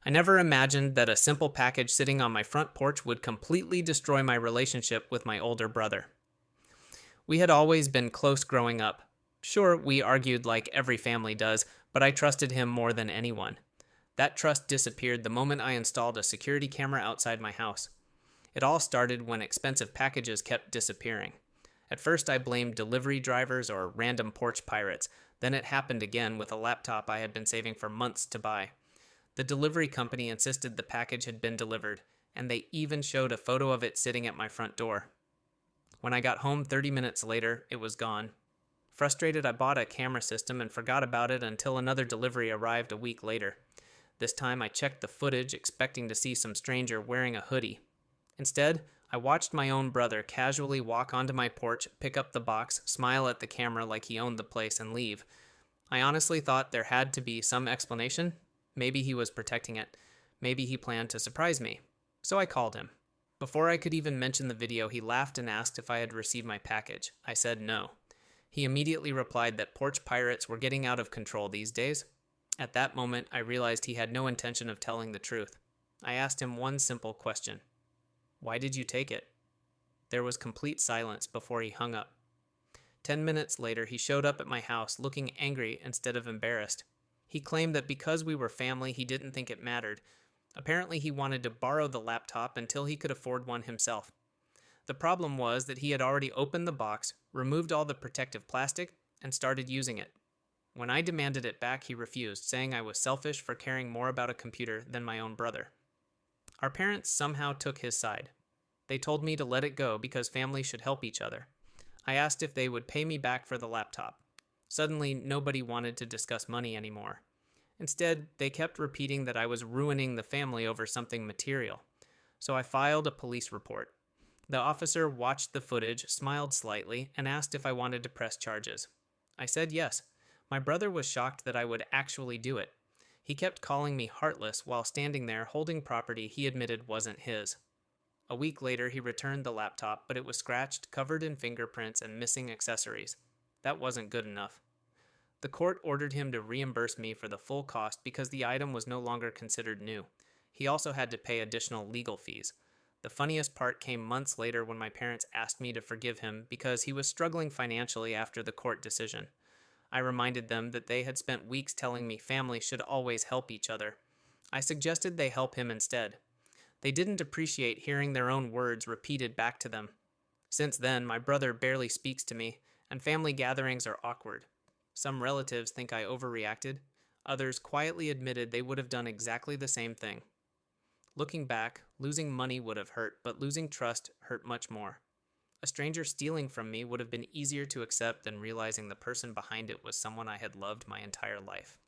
I never imagined that a simple package sitting on my front porch would completely destroy my relationship with my older brother. We had always been close growing up. Sure, we argued like every family does, but I trusted him more than anyone. That trust disappeared the moment I installed a security camera outside my house. It all started when expensive packages kept disappearing. At first, I blamed delivery drivers or random porch pirates. Then it happened again with a laptop I had been saving for months to buy. The delivery company insisted the package had been delivered, and they even showed a photo of it sitting at my front door. When I got home 30 minutes later, it was gone. Frustrated, I bought a camera system and forgot about it until another delivery arrived a week later. This time, I checked the footage, expecting to see some stranger wearing a hoodie. Instead, I watched my own brother casually walk onto my porch, pick up the box, smile at the camera like he owned the place, and leave. I honestly thought there had to be some explanation. Maybe he was protecting it. Maybe he planned to surprise me. So I called him. Before I could even mention the video, he laughed and asked if I had received my package. I said no. He immediately replied that porch pirates were getting out of control these days. At that moment, I realized he had no intention of telling the truth. I asked him one simple question. Why did you take it? There was complete silence before he hung up. 10 minutes later, he showed up at my house looking angry instead of embarrassed. He claimed that because we were family, he didn't think it mattered. Apparently, he wanted to borrow the laptop until he could afford one himself. The problem was that he had already opened the box, removed all the protective plastic, and started using it. When I demanded it back, he refused, saying I was selfish for caring more about a computer than my own brother. Our parents somehow took his side. They told me to let it go because families should help each other. I asked if they would pay me back for the laptop. Suddenly, nobody wanted to discuss money anymore. Instead, they kept repeating that I was ruining the family over something material. So I filed a police report. The officer watched the footage, smiled slightly, and asked if I wanted to press charges. I said yes. My brother was shocked that I would actually do it. He kept calling me heartless while standing there holding property he admitted wasn't his. A week later, he returned the laptop, but it was scratched, covered in fingerprints, and missing accessories. That wasn't good enough. The court ordered him to reimburse me for the full cost because the item was no longer considered new. He also had to pay additional legal fees. The funniest part came months later when my parents asked me to forgive him because he was struggling financially after the court decision. I reminded them that they had spent weeks telling me families should always help each other. I suggested they help him instead. They didn't appreciate hearing their own words repeated back to them. Since then, my brother barely speaks to me, and family gatherings are awkward. Some relatives think I overreacted. Others quietly admitted they would have done exactly the same thing. Looking back, losing money would have hurt, but losing trust hurt much more. A stranger stealing from me would have been easier to accept than realizing the person behind it was someone I had loved my entire life.